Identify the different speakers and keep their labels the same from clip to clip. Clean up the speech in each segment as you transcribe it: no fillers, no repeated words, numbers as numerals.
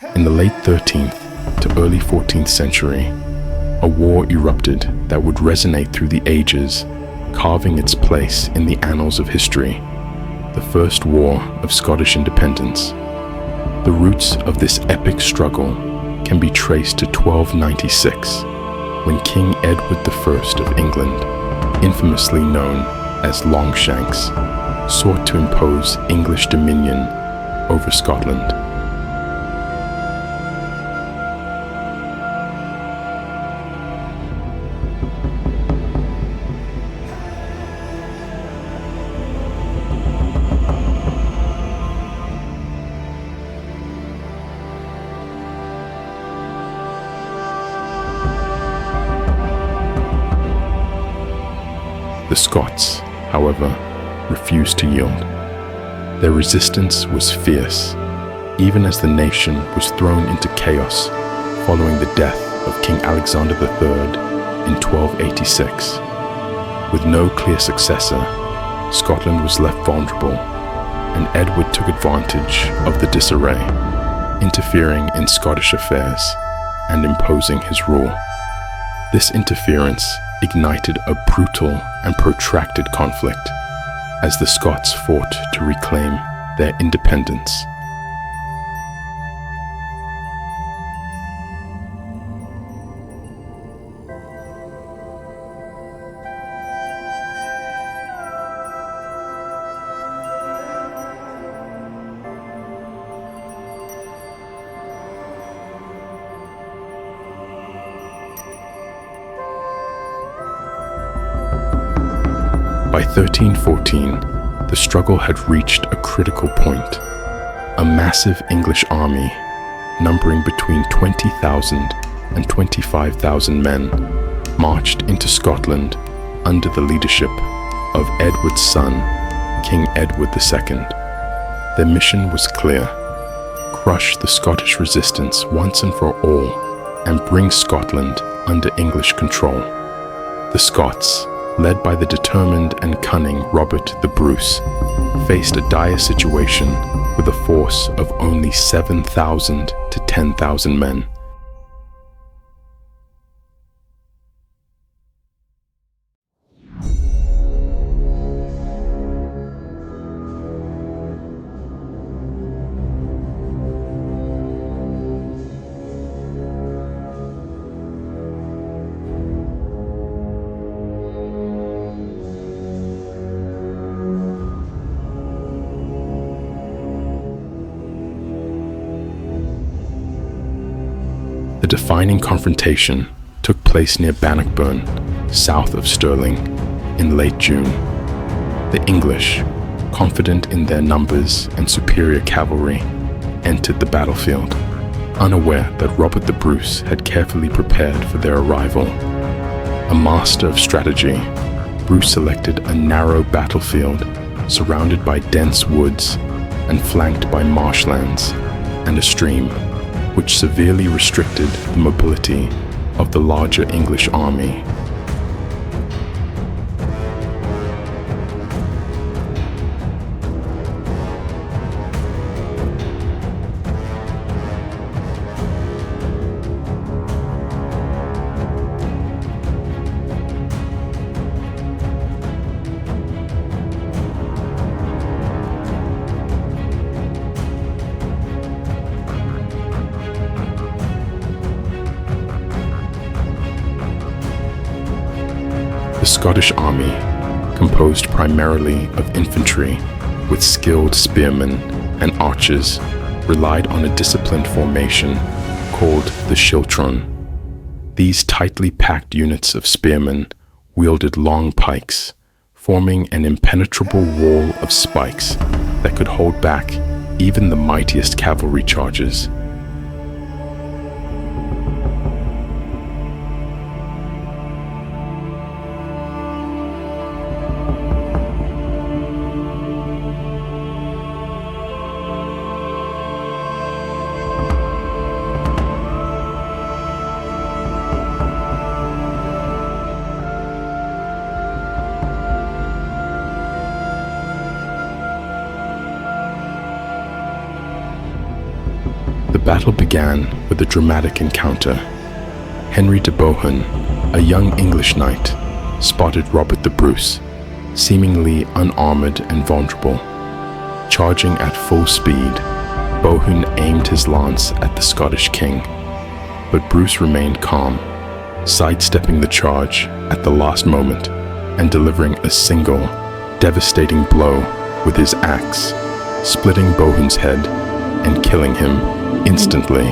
Speaker 1: In the late 13th to early 14th century, a war erupted that would resonate through the ages, carving its place in the annals of history, the First War of Scottish Independence. The roots of this epic struggle can be traced to 1296, when King Edward I of England, infamously known as Longshanks, sought to impose English dominion over Scotland. The Scots, however, refused to yield. Their resistance was fierce, even as the nation was thrown into chaos following the death of King Alexander III in 1286. With no clear successor, Scotland was left vulnerable, and Edward took advantage of the disarray, interfering in Scottish affairs and imposing his rule. This interference ignited a brutal and protracted conflict as the Scots fought to reclaim their independence. By 1314, the struggle had reached a critical point. A massive English army, numbering between 20,000 and 25,000 men, marched into Scotland under the leadership of Edward's son, King Edward II. Their mission was clear: crush the Scottish resistance once and for all and bring Scotland under English control. The Scots, led by the determined and cunning Robert the Bruce, faced a dire situation with a force of only 7,000 to 10,000 men. The defining confrontation took place near Bannockburn, south of Stirling, in late June. The English, confident in their numbers and superior cavalry, entered the battlefield, unaware that Robert the Bruce had carefully prepared for their arrival. A master of strategy, Bruce selected a narrow battlefield surrounded by dense woods and flanked by marshlands and a stream, which severely restricted the mobility of the larger English army. The Scottish army, composed primarily of infantry with skilled spearmen and archers, relied on a disciplined formation called the schiltron. These tightly packed units of spearmen wielded long pikes, forming an impenetrable wall of spikes that could hold back even the mightiest cavalry charges. The battle began with a dramatic encounter. Henry de Bohun, a young English knight, spotted Robert the Bruce, seemingly unarmored and vulnerable. Charging at full speed, Bohun aimed his lance at the Scottish king, but Bruce remained calm, sidestepping the charge at the last moment and delivering a single, devastating blow with his axe, splitting Bohun's head and killing him instantly.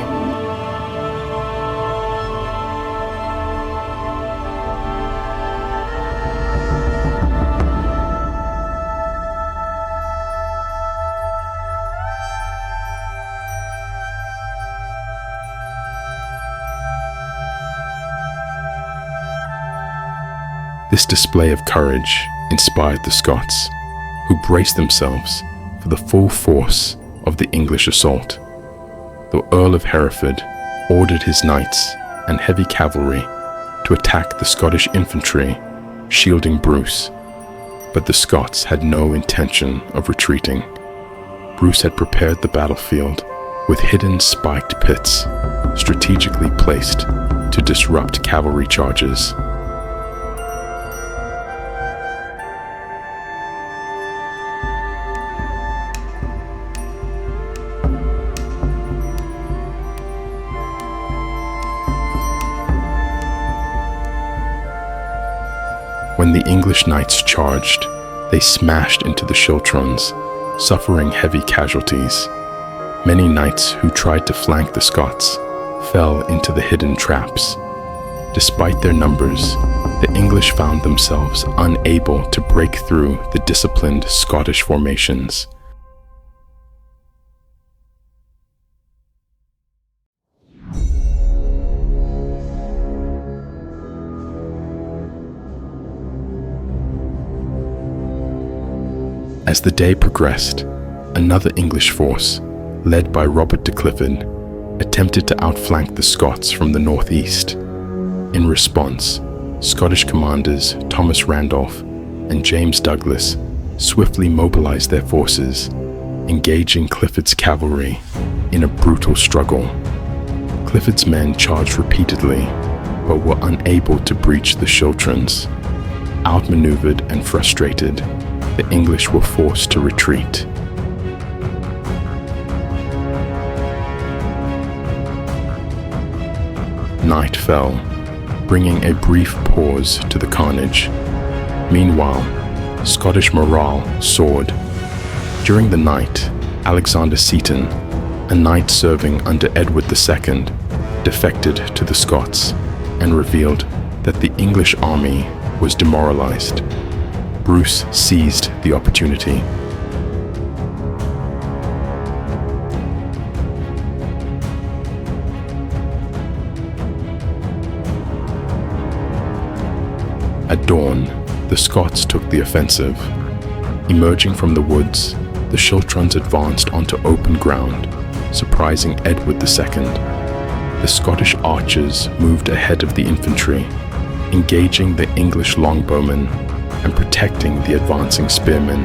Speaker 1: This display of courage inspired the Scots, who braced themselves for the full force of the English assault. The Earl of Hereford ordered his knights and heavy cavalry to attack the Scottish infantry, shielding Bruce, but the Scots had no intention of retreating. Bruce had prepared the battlefield with hidden spiked pits, strategically placed to disrupt cavalry charges. When the English knights charged, they smashed into the schiltrons, suffering heavy casualties. Many knights who tried to flank the Scots fell into the hidden traps. Despite their numbers, the English found themselves unable to break through the disciplined Scottish formations. As the day progressed, another English force, led by Robert de Clifford, attempted to outflank the Scots from the northeast. In response, Scottish commanders Thomas Randolph and James Douglas swiftly mobilized their forces, engaging Clifford's cavalry in a brutal struggle. Clifford's men charged repeatedly, but were unable to breach the schiltrons. Outmaneuvered and frustrated, the English were forced to retreat. Night fell, bringing a brief pause to the carnage. Meanwhile, Scottish morale soared. During the night, Alexander Seton, a knight serving under Edward II, defected to the Scots and revealed that the English army was demoralized. Bruce seized the opportunity. At dawn, the Scots took the offensive. Emerging from the woods, the schiltrons advanced onto open ground, surprising Edward II. The Scottish archers moved ahead of the infantry, engaging the English longbowmen and protecting the advancing spearmen.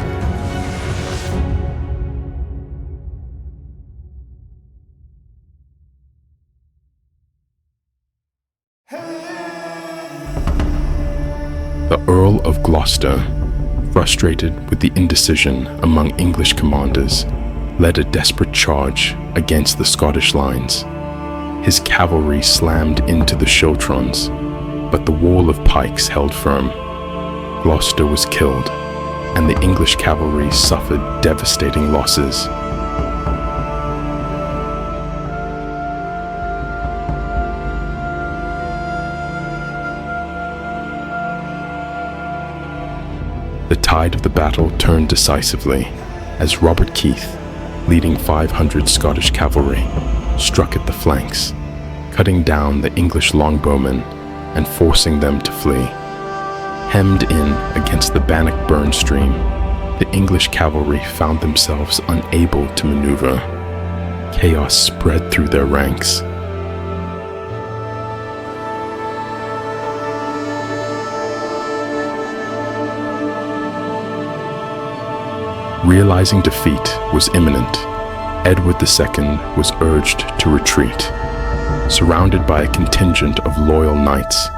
Speaker 1: The Earl of Gloucester, frustrated with the indecision among English commanders, led a desperate charge against the Scottish lines. His cavalry slammed into the schiltrons, but the wall of pikes held firm. Gloucester was killed, and the English cavalry suffered devastating losses. The tide of the battle turned decisively as Robert Keith, leading 500 Scottish cavalry, struck at the flanks, cutting down the English longbowmen and forcing them to flee. Hemmed in against the Bannockburn stream, the English cavalry found themselves unable to maneuver. Chaos spread through their ranks. Realizing defeat was imminent, Edward II was urged to retreat. Surrounded by a contingent of loyal knights,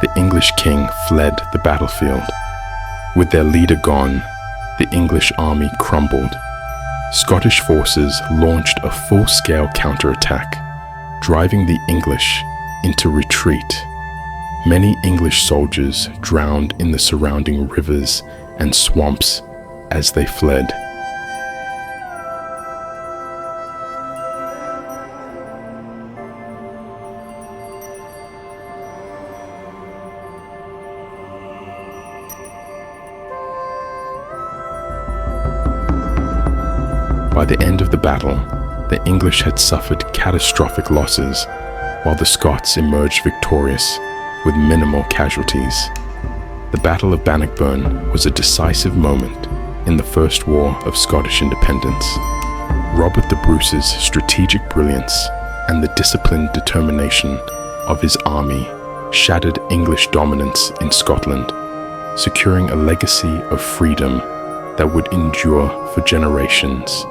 Speaker 1: the English king fled the battlefield. With their leader gone, the English army crumbled. Scottish forces launched a full-scale counterattack, driving the English into retreat. Many English soldiers drowned in the surrounding rivers and swamps as they fled. By the end of the battle, the English had suffered catastrophic losses, while the Scots emerged victorious with minimal casualties. The Battle of Bannockburn was a decisive moment in the First War of Scottish independence. Robert the Bruce's strategic brilliance and the disciplined determination of his army shattered English dominance in Scotland, securing a legacy of freedom that would endure for generations.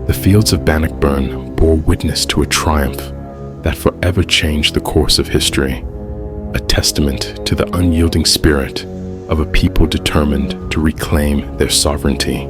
Speaker 1: The fields of Bannockburn bore witness to a triumph that forever changed the course of history, a testament to the unyielding spirit of a people determined to reclaim their sovereignty.